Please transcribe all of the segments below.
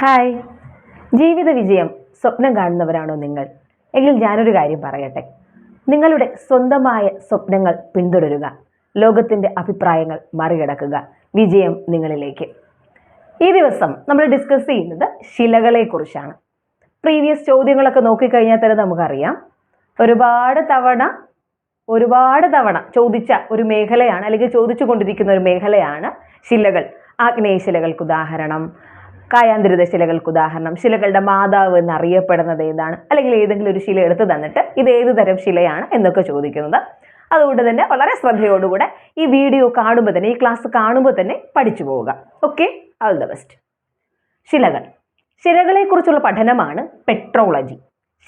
Hi, ജീവിത വിജയം സ്വപ്നം കാണുന്നവരാണോ നിങ്ങൾ? എങ്കിൽ ഞാനൊരു കാര്യം പറയട്ടെ. നിങ്ങളുടെ സ്വന്തമായ സ്വപ്നങ്ങൾ പിന്തുടരുക, ലോകത്തിൻ്റെ അഭിപ്രായങ്ങൾ മറികടക്കുക, വിജയം നിങ്ങളിലേക്ക്. ഈ ദിവസം നമ്മൾ ഡിസ്കസ് ചെയ്യുന്നത് ശിലകളെക്കുറിച്ചാണ്. പ്രീവിയസ് ചോദ്യങ്ങളൊക്കെ നോക്കിക്കഴിഞ്ഞാൽ തന്നെ നമുക്കറിയാം, ഒരുപാട് തവണ ചോദിച്ച ഒരു മേഖലയാണ്, അല്ലെങ്കിൽ ചോദിച്ചു കൊണ്ടിരിക്കുന്ന ഒരു മേഖലയാണ് ശിലകൾ. ആഗ്നേയ ശിലകൾക്ക് ഉദാഹരണം, കായാന്തരിത ശിലകൾക്ക് ഉദാഹരണം, ശിലകളുടെ മാതാവ് എന്നറിയപ്പെടുന്നത് ഏതാണ്, അല്ലെങ്കിൽ ഏതെങ്കിലും ഒരു ശില എടുത്തു തന്നിട്ട് ഇത് ഏത് തരം ശിലയാണ് എന്നൊക്കെ ചോദിക്കുന്നത്. അതുകൊണ്ട് തന്നെ വളരെ ശ്രദ്ധയോടുകൂടെ ഈ വീഡിയോ കാണുമ്പോൾ തന്നെ, ഈ ക്ലാസ് കാണുമ്പോൾ തന്നെ പഠിച്ചു പോവുക. Okay, all the best. ശിലകളെക്കുറിച്ചുള്ള പഠനമാണ് പെട്രോളജി.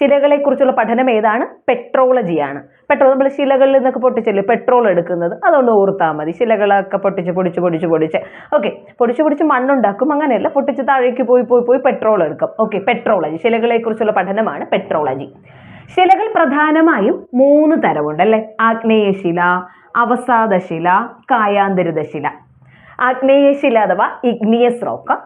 ശിലകളെക്കുറിച്ചുള്ള പഠനം ഏതാണ്? പെട്രോളജിയാണ്. നമ്മൾ ശിലകളിൽ നിന്നൊക്കെ പൊട്ടിച്ചല്ലേ പെട്രോൾ എടുക്കുന്നത്, അതുകൊണ്ട് ഓർത്താൽ മതി. ശിലകളൊക്കെ പൊടിച്ച് പൊടിച്ച് മണ്ണുണ്ടാക്കും, അങ്ങനെയല്ല, പൊട്ടിച്ച് താഴേക്ക് പോയി പെട്രോൾ എടുക്കും. ഓക്കെ, പെട്രോളജി, ശിലകളെക്കുറിച്ചുള്ള പഠനമാണ് പെട്രോളജി. ശിലകൾ പ്രധാനമായും 3 തരമുണ്ട് അല്ലേ? ആഗ്നേയശില, അവസാദശില, കായാന്തരിത ശില. ആഗ്നേയശില അഥവാ ഇഗ്നിയസ് റോക്ക്,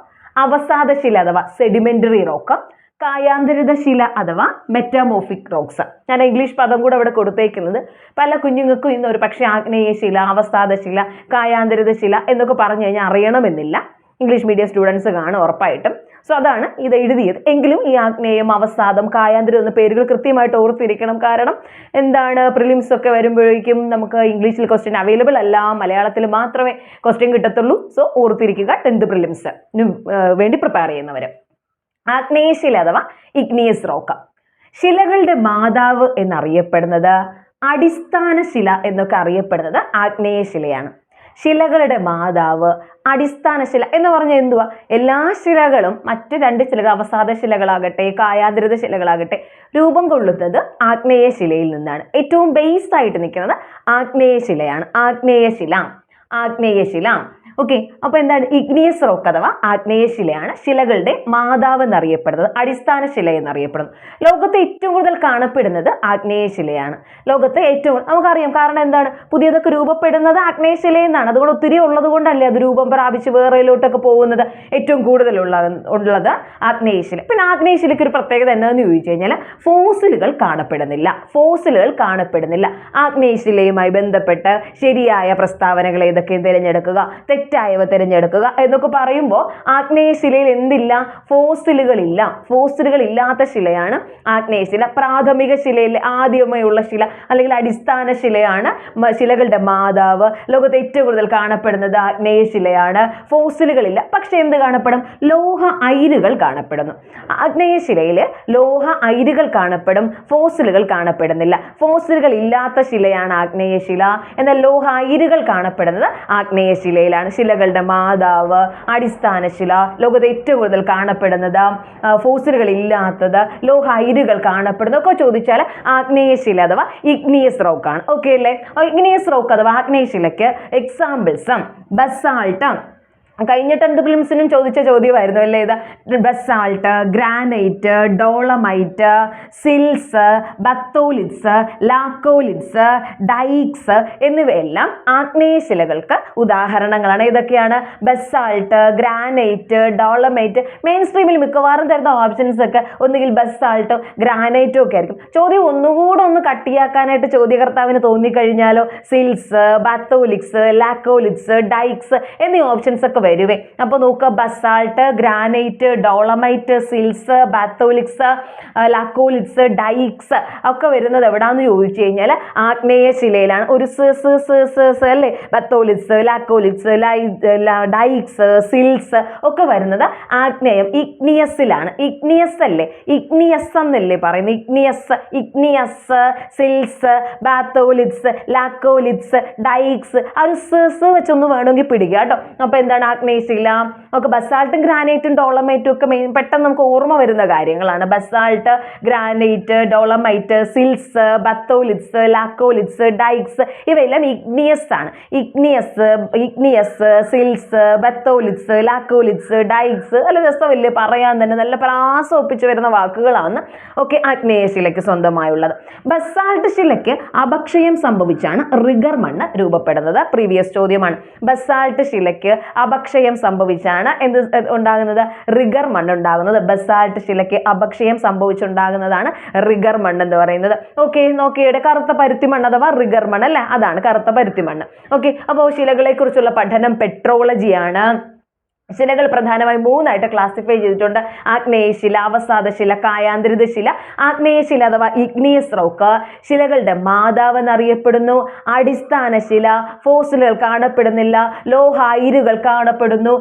അവസാദശില അഥവാ സെഡിമെന്ററി റോക്ക്, കായാന്തരിത ശില അഥവാ മെറ്റാമോർഫിക് റോക്സ്. ഞാൻ ഇംഗ്ലീഷ് പദം കൂടെ അവിടെ കൊടുത്തേക്കുന്നത് പല കുഞ്ഞുങ്ങൾക്കും ഇന്ന് ഒരു പക്ഷേ ആഗ്നേയശില, അവസാദശില, കായാന്തരിത ശില എന്നൊക്കെ പറഞ്ഞു കഴിഞ്ഞാൽ അറിയണമെന്നില്ല. ഇംഗ്ലീഷ് മീഡിയം സ്റ്റുഡൻസ് കാണും ഉറപ്പായിട്ടും. സോ അതാണ് ഇത് എഴുതിയത്. എങ്കിലും ഈ ആഗ്നേയം, അവസാദം, കായാന്തരം എന്ന പേരുകൾ കൃത്യമായിട്ട് ഓർത്തിരിക്കണം. കാരണം എന്താണ്, പ്രിലിംസ് ഒക്കെ വരുമ്പോഴേക്കും നമുക്ക് ഇംഗ്ലീഷിൽ ക്വസ്റ്റ്യൻ അവൈലബിൾ അല്ല, മലയാളത്തിൽ മാത്രമേ ക്വസ്റ്റ്യൻ കിട്ടത്തുള്ളൂ. സോ ഓർത്തിരിക്കുക, 10th പ്രിലിംസ് വേണ്ടി പ്രിപ്പയർ ചെയ്യുന്നവർ. ആഗ്നേയശില അഥവാ ഇഗ്നിയസ് റോക്ക്. ശിലകളുടെ മാതാവ് എന്നറിയപ്പെടുന്നത്, അടിസ്ഥാന ശില എന്നൊക്കെ അറിയപ്പെടുന്നത് ആഗ്നേയശിലയാണ്. ശിലകളുടെ മാതാവ്, അടിസ്ഥാന ശില എന്ന് പറഞ്ഞാൽ എന്തുവാ? എല്ലാ ശിലകളും, മറ്റ് 2 ശിലകൾ, അവസാദ ശിലകളാകട്ടെ കായാന്തരിത ശിലകളാകട്ടെ, രൂപം കൊള്ളുന്നത് ആഗ്നേയശിലയിൽ നിന്നാണ്. ഏറ്റവും ബേസ് ആയിട്ട് നിൽക്കുന്നത് ആഗ്നേയശിലയാണ്. ആഗ്നേയശില. ഓക്കെ, അപ്പൊ എന്താണ്? ഇഗ്നിയസ് റോക്ക് അഥവാ ആഗ്നേയശിലയാണ് ശിലകളുടെ മാതാവ് എന്നറിയപ്പെടുന്നത്, അടിസ്ഥാന ശില എന്നറിയപ്പെടുന്നത്. ലോകത്ത് ഏറ്റവും കൂടുതൽ കാണപ്പെടുന്നത് ആഗ്നേയശിലയാണ്. ലോകത്ത് നമുക്കറിയാം. കാരണം എന്താണ്? പുതിയതൊക്കെ രൂപപ്പെടുന്നത് ആഗ്നേയശിലയിൽ നിന്നാണ്. അതുകൊണ്ട് ഒത്തിരി ഉള്ളത് കൊണ്ടല്ലേ അത് രൂപം പ്രാപിച്ച് വേറെയിലോട്ടൊക്കെ പോകുന്നത്. ഏറ്റവും കൂടുതൽ ഉള്ളത് ആഗ്നേയശില. പിന്നെ ആഗ്നേയശിലയ്ക്ക് ഒരു പ്രത്യേകത എന്താണെന്ന് ചോദിച്ചു കഴിഞ്ഞാൽ ഫോസിലുകൾ കാണപ്പെടുന്നില്ല. ആഗ്നേയശിലയുമായി ബന്ധപ്പെട്ട് ശരിയായ പ്രസ്താവനകൾ ഏതൊക്കെയും തിരഞ്ഞെടുക്കുക, തെറ്റായവ തിരഞ്ഞെടുക്കുക എന്നൊക്കെ പറയുമ്പോൾ ആഗ്നേയശിലയിൽ എന്തില്ല? ഫോസിലുകൾ ഇല്ലാത്ത ശിലയാണ് ആഗ്നേയശില. പ്രാഥമിക ശിലയിൽ ആദ്യമേയുള്ള ശില അല്ലെങ്കിൽ അടിസ്ഥാന ശിലയാണ് ശിലകളുടെ മാതാവ്. ലോകത്ത് ഏറ്റവും കൂടുതൽ കാണപ്പെടുന്നത് ആഗ്നേയശിലയാണ്. ഫോസിലുകളില്ല, പക്ഷെ എന്ത് കാണപ്പെടും? ലോഹ അയിരുകൾ കാണപ്പെടുന്നു. ആഗ്നേയശിലയിൽ ലോഹ അയിരുകൾ കാണപ്പെടും, ഫോസിലുകൾ കാണപ്പെടുന്നില്ല. ഫോസിലുകൾ ഇല്ലാത്ത ശിലയാണ് ആഗ്നേയശില, എന്നാൽ ലോഹ അയിരുകൾ കാണപ്പെടുന്നത് ആഗ്നേയശിലയിലാണ്. ശിലകളുടെ മാതാവ്, അടിസ്ഥാന ശില, ലോകത്ത് ഏറ്റവും കൂടുതൽ കാണപ്പെടുന്നത്, ഫോസിലുകൾ ഇല്ലാത്തത്, ലോഹ അയിരുകൾ കാണപ്പെടുന്നതൊക്കെ ചോദിച്ചാൽ ആഗ്നേയശില അഥവാ ഇഗ്നിയസ് റോക്ക് ആണ്. ഓക്കെ അല്ലേ? ഇഗ്നിയസ് റോക്ക് അഥവാ ആഗ്നേയശിലയ്ക്ക് എക്സാമ്പിൾസ് ബസാൾട്ട്. കഴിഞ്ഞ 10th പ്രിലിംസിനും ചോദിച്ച ചോദ്യമായിരുന്നു അല്ലേ ഇത്? Basalt, granite, dolomite, sills, batholiths, laccoliths, dykes എന്നിവയെല്ലാം ആഗ്നേയശിലകൾക്ക് ഉദാഹരണങ്ങളാണ്. ഇതൊക്കെയാണ് ബസാൾട്ട്, ഗ്രാനൈറ്റ്, ഡോളമൈറ്റ്. മെയിൻ സ്ട്രീമിൽ മിക്കവാറും തരുന്ന ഓപ്ഷൻസ് ഒക്കെ ഒന്നുകിൽ ബസാൾട്ടോ ഗ്രാനൈറ്റോ ഒക്കെ ആയിരിക്കും. ചോദ്യം ഒന്നുകൂടെ ഒന്ന് കട്ടിയാക്കാനായിട്ട് ചോദ്യകർത്താവിന് തോന്നിക്കഴിഞ്ഞാലോ സിൽസ്, ബത്തോലിക്സ്, ലാക്കോലിറ്റ്സ്, ഡൈക്സ് എന്നീ ഓപ്ഷൻസ് ഒക്കെ വരുവേ. അപ്പൊ നോക്കുക, basalt, granite, dolomite, sills, batholiths, laccoliths, dykes ഒക്കെ വരുന്നത് എവിടാന്ന് ചോദിച്ചു കഴിഞ്ഞാൽ ആഗ്നേയശിലയിലാണ്. ഒരു അല്ലേ? ബത്തോലിറ്റ്സ്, ലാക്കോലിറ്റ്സ്, ഡൈക്സ്, സിൽസ് ഒക്കെ വരുന്നത് ആഗ്നേയം ഇഗ്നിയസിലാണ്. ഇഗ്നിയസ് അല്ലേ? ഇഗ്നിയസ് എന്നല്ലേ പറയുന്നത്? Igneous, sills, batholiths, laccoliths, dykes. അത് വെച്ചൊന്ന് വേണമെങ്കിൽ പിടിക്കുക കേട്ടോ. അപ്പൊ എന്താണ് ആഗ്നേയശില? ഒക്കെ ബസാൾട്ടും ഗ്രാനൈറ്റും ഡോളമൈറ്റും ഒക്കെ പെട്ടെന്ന് നമുക്ക് ഓർമ്മ വരുന്ന കാര്യങ്ങളാണ്. Basalt, granite, dolomite, sills, batholiths, laccoliths, dykes ഇവയെല്ലാം ഇഗ്നിയസ് ആണ്. Igneous, sills, batholiths, laccoliths, dykes. നല്ല രസമില്ലേ പറയാൻ തന്നെ? നല്ല പ്രാസം ഒപ്പിച്ച് വരുന്ന വാക്കുകളാണ്. ഓക്കെ, ആഗ്നേയശിലയ്ക്ക് സ്വന്തമായുള്ളത്. ബസാൾട്ട് ശിലയ്ക്ക് അപക്ഷയം സംഭവിച്ചാണ് റിഗർ മണ്ണ് രൂപപ്പെടുന്നത്. പ്രീവിയസ് ചോദ്യമാണ്. ബസാൾട്ട് ശിലയ്ക്ക് അപക്ഷയം അപക്ഷയം സംഭവിച്ചാണ് എന്ത് ഉണ്ടാകുന്നത്? റിഗർ മണ്ണ് ഉണ്ടാകുന്നത്. ബസാൾട്ട് ശിലയ്ക്ക് അപക്ഷയം സംഭവിച്ചുണ്ടാകുന്നതാണ് റിഗർ മണ്ണ് എന്ന് പറയുന്നത്. ഓക്കെ, നോക്കിയുടെ കറുത്ത പരുത്തി മണ്ണ് അഥവാ റിഗർ മണ്ണ് അല്ലെ, അതാണ് കറുത്ത പരുത്തി മണ്ണ്. ഓക്കെ, അപ്പോൾ ശിലകളെ കുറിച്ചുള്ള പഠനം പെട്രോളജിയാണ്. ശിലകൾ പ്രധാനമായും 3ആയിട്ട് ക്ലാസിഫൈ ചെയ്തിട്ടുണ്ട്. ആഗ്നേയശില, അവസാദശില, കായാന്തരിത ശില. ആഗ്നേയശില അഥവാ ഇഗ്നിയസ് റോക്ക് ശിലകളുടെ മാതാവ് എന്നറിയപ്പെടുന്നു. അടിസ്ഥാന ശില, ഫോസിലുകൾ കാണപ്പെടുന്നില്ല, ലോഹായിരുകൾ കാണപ്പെടുന്നു.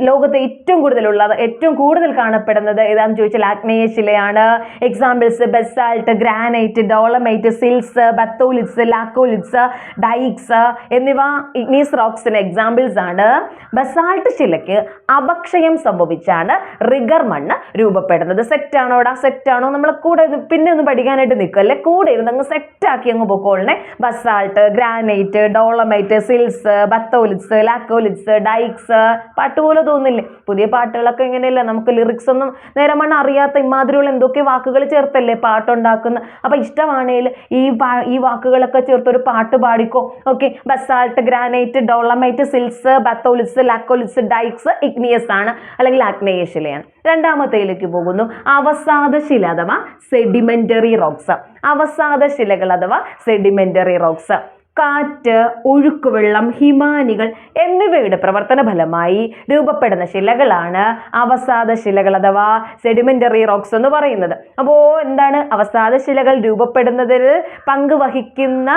ലോകത്തെ ഏറ്റവും കൂടുതൽ കാണപ്പെടുന്നത് ഏതാണെന്ന് ചോദിച്ചാൽ ആഗ്നേയശിലയാണ്. Examples basalt, granite, dolomite, sills, batholiths, laccoliths, dykes എന്നിവ ഇഗ്നിയസ് റോക്സിന് എക്സാമ്പിൾസ് ആണ്. ബസാൾട്ട് ശിലയ്ക്ക് അപക്ഷയം സംഭവിച്ചാണ് റിഗർ മണ്ണ് രൂപപ്പെടുന്നത്. സെറ്റാണോടാ? സെറ്റാണോ? നമ്മൾ കൂടെ പിന്നെ ഒന്ന് പഠിക്കാനായിട്ട് നിൽക്കല്ലേ, കൂടെ ഇരുന്ന് അങ്ങ് സെറ്റാക്കി അങ്ങ് പൊക്കോളണേ. Basalt, granite, dolomite, sills, batholiths, laccoliths, dykes. പാട്ട് പോലെ തോന്നില്ലേ? പുതിയ പാട്ടുകളൊക്കെ ഇങ്ങനെയല്ല, നമുക്ക് ലിറിക്സ് ഒന്നും നേരെ മണ്ണ് അറിയാത്ത ഇമാതിരിയുള്ള എന്തൊക്കെ വാക്കുകൾ ചേർത്തല്ലേ പാട്ടുണ്ടാക്കുന്ന. അപ്പൊ ഇഷ്ടമാണെങ്കിൽ ഈ വാക്കുകളൊക്കെ ചേർത്തൊരു പാട്ട് പാടിക്കോ. Okay, basalt, granite, dolomite, sills, batholiths, laccoliths, dykes igneous ആണ് അല്ലെങ്കിൽ ആഗ്നേയശിലയാണ്. രണ്ടാമത്തേലേക്ക് പോകുന്നു. അവസാദശില അഥവാ സെഡിമെന്ററി റോക്സ്. അവസാദശിലകൾ അഥവാ സെഡിമെന്ററി റോക്സ് കാറ്റ്, ഒഴുക്കുവെള്ളം, ഹിമാനികൾ എന്നിവയുടെ പ്രവർത്തന ഫലമായി രൂപപ്പെടുന്ന ശിലകളാണ് അവസാദ ശിലകൾ അഥവാ സെഡിമെന്ററി റോക്സ് എന്ന് പറയുന്നത്. അപ്പോൾ എന്താണ് അവസാദ ശിലകൾ രൂപപ്പെടുന്നതിൽ പങ്കുവഹിക്കുന്ന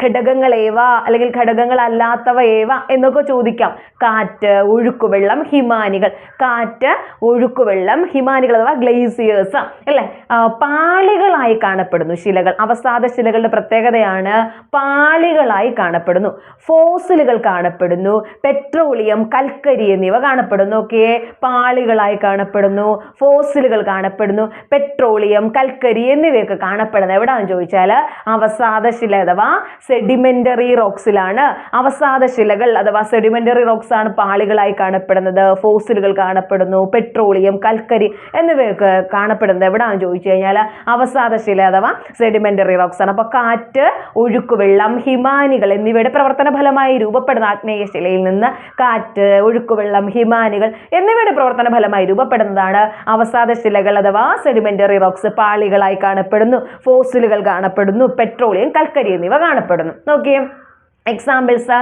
ഘടകങ്ങളേവ അല്ലെങ്കിൽ ഘടകങ്ങളല്ലാത്തവ ഏവ എന്നൊക്കെ ചോദിക്കാം. കാറ്റ്, ഒഴുക്കുവെള്ളം, ഹിമാനികൾ. കാറ്റ്, ഒഴുക്കുവെള്ളം, ഹിമാനികൾ അഥവാ ഗ്ലേസിയേഴ്സ് അല്ലെ, പാളികളായി കാണപ്പെടുന്നു ശിലകൾ. അവസാദ ശിലകളുടെ പ്രത്യേകതയാണ് പാളികളായി കാണപ്പെടുന്നു. ഫോസിലുകൾ കാണപ്പെടുന്നു. പെട്രോളിയം, കൽക്കരി എന്നിവ കാണപ്പെടുന്നു. ഓക്കെ, പാളികളായി കാണപ്പെടുന്നു, ഫോസിലുകൾ കാണപ്പെടുന്നു, പെട്രോളിയം, കൽക്കരി എന്നിവയൊക്കെ കാണപ്പെടുന്നത് എവിടാന്ന് ചോദിച്ചാൽ അവസാദ ശില അഥവാ സെഡിമെന്ററി റോക്സിലാണ്. അവസാദ ശിലകൾ അഥവാ സെഡിമെന്ററി റോക്സ് ആണ് പാളികളായി കാണപ്പെടുന്നത്. ഫോസിലുകൾ കാണപ്പെടുന്നു, പെട്രോളിയം, കൽക്കരി എന്നിവയൊക്കെ കാണപ്പെടുന്നത് എവിടാന്ന് ചോദിച്ചു കഴിഞ്ഞാൽ അവസാദ ശില അഥവാ സെഡിമെന്ററി റോക്സ് ആണ്. അപ്പൊ കാറ്റ്, ഒഴുക്കുവെള്ളം, ഹിമാനികൾ എന്നിവയുടെ പ്രവർത്തന ഫലമായി രൂപപ്പെടുന്ന ആഗ്നേയ ശിലയിൽ നിന്ന് കാറ്റ്, ഒഴുക്കുവെള്ളം, ഹിമാനികൾ എന്നിവയുടെ പ്രവർത്തന ഫലമായി രൂപപ്പെടുന്നതാണ് അവസാദ ശിലകൾ അഥവാ സെഡിമെന്ററി റോക്സ്. പാളികളായി കാണപ്പെടുന്നു, ഫോസിലുകൾ കാണപ്പെടുന്നു, പെട്രോളിയം, കൽക്കരി എന്നിവ കാണപ്പെടുന്നു. നോക്കിയേ, എക്സാമ്പിൾസ്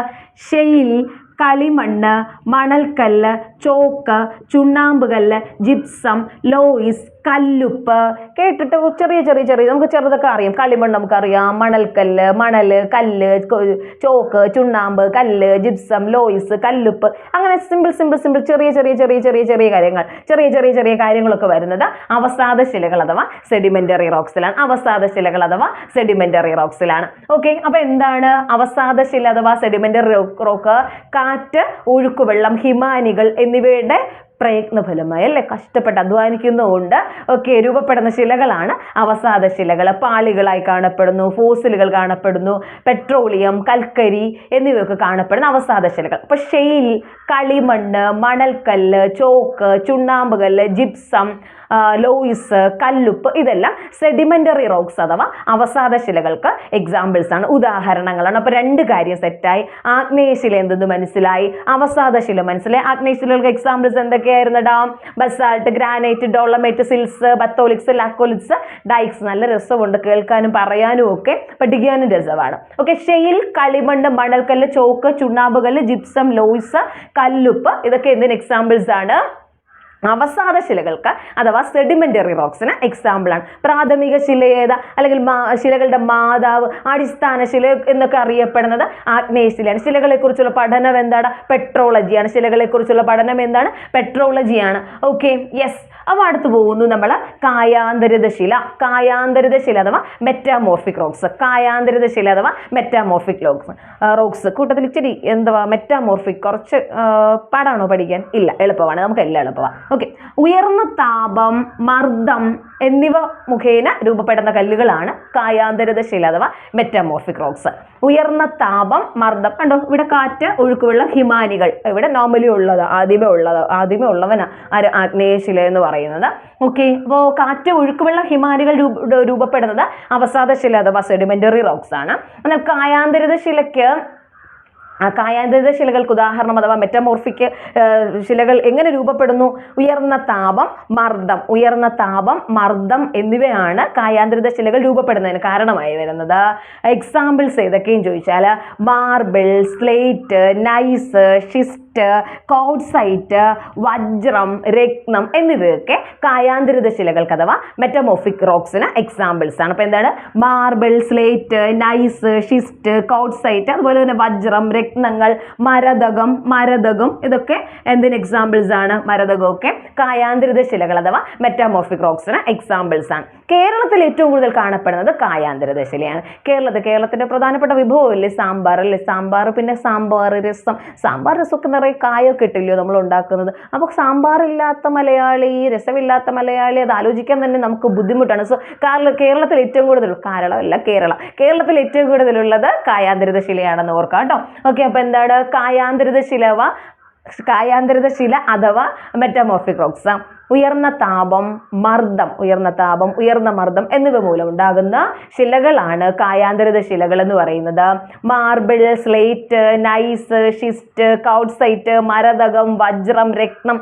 ഷെയിൽ, കളിമണ്ണ്, മണൽക്കല്ല്, ചോക്ക്, ചുണ്ണാമ്പുകല്ല്, ജിപ്സം, ലോയിസ്, കല്ലുപ്പ്. കേട്ടിട്ട് ചെറിയ നമുക്ക് ചെറുതൊക്കെ അറിയാം. കളിമണ്ണ് നമുക്കറിയാം, മണൽക്കല്ല്, മണല്, കല്ല്, ചോക്ക്, ചുണ്ണാമ്പ്, കല്ല്, ജിപ്സം, ലോയിസ്, കല്ലുപ്പ്. അങ്ങനെ സിമ്പിൾ ചെറിയ കാര്യങ്ങളൊക്കെ വരുന്നത് അവസാദ ശിലകൾ അഥവാ സെഡിമെന്ററി റോക്സിലാണ്. അവസാദ ശിലകൾ അഥവാ സെഡിമെന്ററി റോക്സിലാണ്. ഓക്കെ, അപ്പൊ എന്താണ് അവസാദ ശില അഥവാ സെഡിമെന്ററി റോക്ക്? കാറ്റ്, ഒഴുക്കുവെള്ളം, ഹിമാനികൾ എന്നിവയുടെ പ്രയത്നഫലമായി അല്ലെ, കഷ്ടപ്പെട്ട് അധ്വാനിക്കുന്നതുകൊണ്ട് ഒക്കെ രൂപപ്പെടുന്ന ശിലകളാണ് അവസാദ ശിലകൾ. പാളികളായി കാണപ്പെടുന്നു, ഫോസിലുകൾ കാണപ്പെടുന്നു, പെട്രോളിയം, കൽക്കരി എന്നിവയൊക്കെ കാണപ്പെടുന്ന അവസാദ ശിലകൾ. അപ്പൊ ഷെയിൽ, കളിമണ്ണ്, മണൽക്കല്ല്, ചോക്ക്, ചുണ്ണാമ്പുകല്ല്, ജിപ്സം, ലോയിസ്, കല്ലുപ്പ് ഇതെല്ലാം സെഡിമെന്ററി റോക്സ് അഥവാ അവസാദ ശിലകൾക്ക് എക്സാമ്പിൾസ് ആണ്, ഉദാഹരണങ്ങളാണ്. അപ്പൊ രണ്ട് കാര്യം സെറ്റായി. ആഗ്നേയശില എന്തെന്ന് മനസ്സിലായി, അവസാദ ശില മനസ്സിലായി. ആഗ്നേയശിലകൾക്ക് എക്സാമ്പിൾസ് എന്തൊക്കെയായിരുന്നടാ? Basalt, granite, dolomite, sills, batholiths, laccoliths, dykes. നല്ല രസമുണ്ട് കേൾക്കാനും പറയാനും ഒക്കെ, പഠിക്കാനും രസമാണ്. ഓക്കെ, ഷെയിൽ, കളിമണ്ണ്, മണൽക്കല്ല്, ചോക്ക്, ചുണ്ണാമ്പുകല്ല്, ജിപ്സം, ലോയിസ്, കല്ലുപ്പ് ഇതൊക്കെ എന്തിന് എക്സാമ്പിൾസ് ആണ്? അവസാദ ശിലകൾക്ക് അഥവാ സെഡിമെന്ററി റോക്സിന് എക്സാമ്പിൾ ആണ്. പ്രാഥമിക ശില ഏതാ അല്ലെങ്കിൽ ശിലകളുടെ മാതാവ്, അടിസ്ഥാന ശില എന്നൊക്കെ അറിയപ്പെടുന്നത് ആഗ്നേയശിലയാണ്. ശിലകളെ കുറിച്ചുള്ള പഠനം എന്താണ്? പെട്രോളജിയാണ്. ശിലകളെ കുറിച്ചുള്ള പഠനം എന്താണ്? പെട്രോളജിയാണ്. Okay, yes. അപ്പോൾ അടുത്ത് പോകുന്നു നമ്മൾ കായാന്തരിത ശില. കായാന്തരിത ശില അഥവാ മെറ്റാമോർഫിക് റോക്സ്. കായാന്തരിത ശില അഥവാ മെറ്റാമോർഫിക് റോക്സ് കൂട്ടത്തിൽ ഇച്ചിരി മെറ്റാമോർഫിക് കുറച്ച് പാടാണോ പഠിക്കാൻ? ഇല്ല, എളുപ്പമാണ്, നമുക്ക് എല്ലാം എളുപ്പമാണ്. ഓക്കെ, ഉയർന്ന താപം, മർദ്ദം എന്നിവ മുഖേന രൂപപ്പെടുന്ന കല്ലുകളാണ് കായാന്തരിത ശില അഥവാ മെറ്റാമോർഫിക് റോക്സ്. ഉയർന്ന താപം, മർദ്ദം. കണ്ടോ, ഇവിടെ കാറ്റ്, ഒഴുക്കുവെള്ളം, ഹിമാനികൾ. ഇവിടെ നോർമലി ഉള്ളത് ആദ്യമേ ഉള്ളവനാ ആഗ്നേയ ശില എന്ന് പറയുന്നത്. ഓക്കെ, അപ്പോൾ കാറ്റ്, ഒഴുക്കുവെള്ളം, ഹിമാനികൾ രൂപപ്പെടുന്നത് അവസാദ ശില അഥവാ സെഡിമെന്ററി റോക്സ് ആണ്. എന്നാൽ കായാന്തരിത ശിലയ്ക്ക് കായാന്തരിത ശിലകൾക്ക് ഉദാഹരണം അഥവാ മെറ്റമോർഫിക് ശിലകൾ എങ്ങനെ രൂപപ്പെടുന്നു? ഉയർന്ന താപം മർദ്ദം എന്നിവയാണ് കായാന്തരിത ശിലകൾ രൂപപ്പെടുന്നതിന് കാരണമായി വരുന്നത്. എക്സാമ്പിൾസ് ഏതൊക്കെയും ചോദിച്ചാൽ marble, slate, gneiss, schist, quartzite, വജ്രം, രത്നം എന്നിവയൊക്കെ കായാന്തരിത ശിലകൾക്ക് അഥവാ മെറ്റമോർഫിക് റോക്സിന് എക്സാമ്പിൾസ് ആണ്. അപ്പോൾ എന്താണ്? Marble, slate, gneiss, schist, quartzite, അതുപോലെ തന്നെ വജ്രം, രത്നങ്ങൾ, മരതകം ഇതൊക്കെ എന്തിന് എക്സാമ്പിൾസ് ആണ്? മരതകമൊക്കെ കായാന്തരിത ശിലകൾ അഥവാ മെറ്റാമോർഫിക് റോക്സിന് എക്സാമ്പിൾസ് ആണ്. കേരളത്തിൽ ഏറ്റവും കൂടുതൽ കാണപ്പെടുന്നത് കായാന്തരിത ശിലയാണ്. കേരളത്തിന്റെ പ്രധാനപ്പെട്ട വിഭവമല്ലേ സാമ്പാർ അല്ലേ? പിന്നെ സാമ്പാർ രസമൊക്കെ നിറയെ കായൊക്കെ ഇട്ടില്ലയോ നമ്മൾ ഉണ്ടാക്കുന്നത്. അപ്പോൾ സാമ്പാറില്ലാത്ത മലയാളി, രസമില്ലാത്ത മലയാളി, അത് ആലോചിക്കാൻ തന്നെ നമുക്ക് ബുദ്ധിമുട്ടാണ്. സോ കേരളത്തിൽ ഏറ്റവും കൂടുതൽ കേരളത്തിൽ ഏറ്റവും കൂടുതലുള്ളത് കായാന്തരിത ശിലയാണെന്ന് ഓർക്കാം കേട്ടോ. ഓക്കെ, അപ്പോൾ എന്താണ് കായാന്തരിത ശില അഥവാ മെറ്റാമോർഫിക് റോക്സ്? ഉയർന്ന താപം, ഉയർന്ന മർദ്ദം എന്നിവ മൂലം ഉണ്ടാകുന്ന ശിലകളാണ് കായാന്തരിത ശിലകൾ എന്ന് പറയുന്നത്. Marble, slate, gneiss, schist, quartzite, മരതകം, വജ്രം, രത്നം.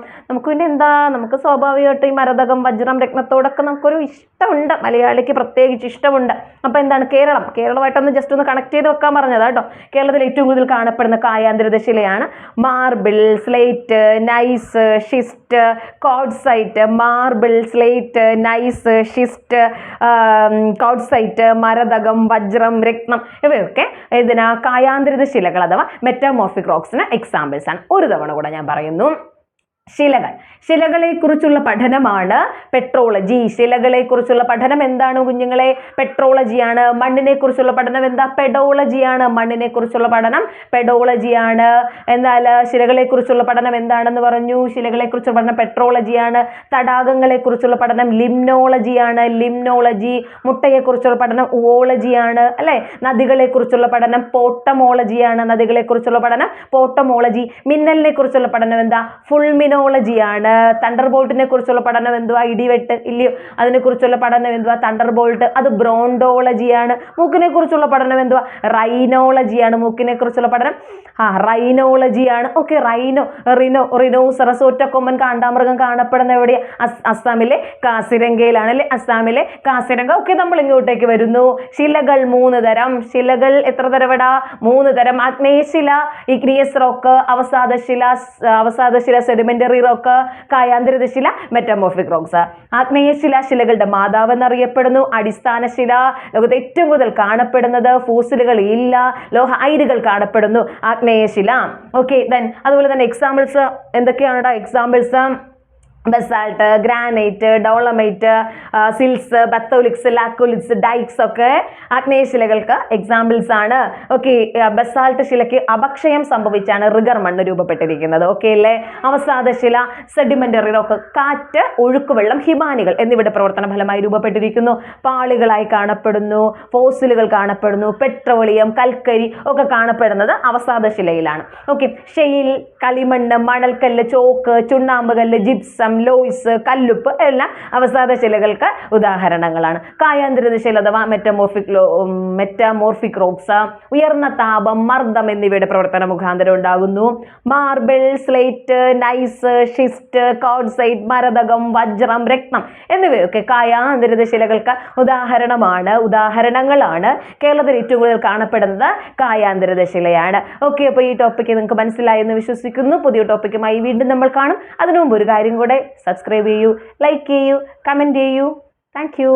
നമുക്ക് സ്വാഭാവികമായിട്ട് ഈ മരതകം, വജ്രം, രത്നത്തോടൊക്കെ നമുക്കൊരു ഇഷ്ടമുണ്ട്, മലയാളിക്ക് പ്രത്യേകിച്ച് ഇഷ്ടമുണ്ട്. അപ്പോൾ എന്താണ്? കേരളമായിട്ടൊന്ന് ജസ്റ്റ് ഒന്ന് കണക്ട് ചെയ്ത് വെക്കാൻ പറഞ്ഞത് കേട്ടോ. കേരളത്തിൽ ഏറ്റവും കൂടുതൽ കാണപ്പെടുന്ന കായാന്തരിത ശിലയാണ് marble, slate, gneiss, schist, quartzite, marble, slate, gneiss, schist, quartzite, മരതകം, വജ്രം, രത്നം ഇവയൊക്കെ കായാന്തരിത ശിലകൾ അഥവാ മെറ്റാമോർഫിക് റോക്സിന് എക്സാമ്പിൾസ് ആണ്. ഒരു തവണ കൂടെ ഞാൻ പറയുന്നു. ശിലകളെ കുറിച്ചുള്ള പഠനമാണ് പെട്രോളജി. ശിലകളെ കുറിച്ചുള്ള പഠനം എന്താണ് കുഞ്ഞുങ്ങളെ? പെട്രോളജിയാണ്. മണ്ണിനെ കുറിച്ചുള്ള പഠനം എന്താ? പെഡോളജിയാണ്. മണ്ണിനെ കുറിച്ചുള്ള പഠനം പെഡോളജിയാണ്. എന്നാൽ ശിലകളെ കുറിച്ചുള്ള പഠനം എന്താണെന്ന് പറഞ്ഞു? ശിലകളെ കുറിച്ചുള്ള പഠനം പെട്രോളജിയാണ്. തടാകങ്ങളെ കുറിച്ചുള്ള പഠനം ലിംനോളജിയാണ്. മുട്ടയെ കുറിച്ചുള്ള പഠനം ഉവോളജിയാണ് അല്ലെ? നദികളെ കുറിച്ചുള്ള പഠനം പോട്ടമോളജിയാണ്. മിന്നലിനെ കുറിച്ചുള്ള പഠനം എന്താ? ഫുൾമിനോളജിയാണ്. തണ്ടർബോൾട്ടിനെ കുറിച്ചുള്ള പഠനം എന്തുവാ? ഇടിവെട്ട് ഇല്ലയോ? അതിനെ കുറിച്ചുള്ള പഠനം എന്തുവാ? തണ്ടർബോൾട്ട്. അത് ബ്രോണ്ടോളജിയാണ്. മൂക്കിനെ കുറിച്ചുള്ള പഠനം എന്തുവാ? റൈനോളജിയാണ്. മൂക്കിനെ കുറിച്ചുള്ള പഠനം റൈനോളജിയാണ്. ഓക്കെ, റിനോസറസ് ഒറ്റക്കൊമ്പൻ കാണ്ടാമൃഗം കാണപ്പെടുന്ന എവിടെയാ? അസ്സാമിലെ കാസിരംഗയിലാണ് അല്ലെ? അസ്സാമിലെ കാസിരംഗ. ഓക്കെ, നമ്മൾ ഇങ്ങോട്ടേക്ക് വരുന്നു. ശിലകൾ 3 തരം. ശിലകൾ എത്ര തരവടാ? 3 തരം. ആഗ്നേയശില, ഇഗ്നിയസ് റോക്ക്, അവസാദശില സെഡിമെന്ററി റോക്ക്, കായാന്തരിത ശില, മെറ്റാമോർഫിക് റോക്സ്. ആഗ്നേയശില ശിലകളുടെ മാതാവ് എന്നറിയപ്പെടുന്നു. അടിസ്ഥാന ശില, ലോകത്ത് ഏറ്റവും കൂടുതൽ കാണപ്പെടുന്നത്. ഫോസിലുകൾ ഇല്ല, ലോഹ അയിരുകൾ കാണപ്പെടുന്നു. ആഗ്നേയശില. ഓക്കെ, അതുപോലെ തന്നെ എക്സാമ്പിൾസ് എന്തൊക്കെയാണ്? Examples basalt, granite, dolomite, sills, batholiths, laccoliths, dykes ഒക്കെ ആഗ്നേയശിലകൾക്ക് എക്സാമ്പിൾസ് ആണ്. ഓക്കെ, ബസാൾട്ട് ശിലയ്ക്ക് അപക്ഷയം സംഭവിച്ചാണ് റിഗർ മണ്ണ് രൂപപ്പെട്ടിരിക്കുന്നത്. ഓക്കെ അല്ലേ? അവസാദശില സെഡിമെന്ററി റോക്ക്, കാറ്റ്, ഒഴുക്കുവെള്ളം, ഹിമാനികൾ എന്നിവയുടെ പ്രവർത്തന ഫലമായി രൂപപ്പെട്ടിരിക്കുന്നു. പാളികളായി കാണപ്പെടുന്നു. ഫോസിലുകൾ കാണപ്പെടുന്നു. പെട്രോളിയം, കൽക്കരി ഒക്കെ കാണപ്പെടുന്നത് അവസാദശിലയിലാണ്. ഓക്കെ, ഷെയിൽ, കളിമണ്ണ്, മണൽക്കല്ല്, ചോക്ക്, ചുണ്ണാമ്പ് കല്ല്, ജിപ്സം, ലോയ്സ്, കല്ലുപ്പ് എല്ലാം അവസാദ ശിലകൾക്ക് ഉദാഹരണങ്ങളാണ്. കായാന്തരിത ശില അഥവാ മെറ്റാമോർഫിക് റോക്സ് ഉയർന്ന താപം, മർദ്ദം എന്നിവയുടെ പ്രവർത്തന മുഖാന്തരം ഉണ്ടാകുന്നു. Marble, slate, gneiss, schist, quartzite, മരതകം, വജ്രം, രത്നം എന്നിവയൊക്കെ കായാന്തരിത ശിലകൾക്ക് ഉദാഹരണങ്ങളാണ്. കേരളത്തിൽ ഏറ്റവും കൂടുതൽ കാണപ്പെടുന്നത് കായാന്തരിത ശിലയാണ്. ഓക്കെ, അപ്പോൾ ഈ ടോപ്പിക്ക് നിങ്ങൾക്ക് മനസ്സിലായെന്ന് വിശ്വസിക്കുന്നു. പുതിയ ടോപ്പിക്കുമായി വീണ്ടും നമ്മൾ കാണും. അതിനു മുമ്പ് ഒരു കാര്യം കൂടെ, സബ്സ്ക്രൈബ് ചെയ്യൂ, ലൈക്ക് ചെയ്യൂ, കമൻറ്റ് ചെയ്യൂ. Thank you.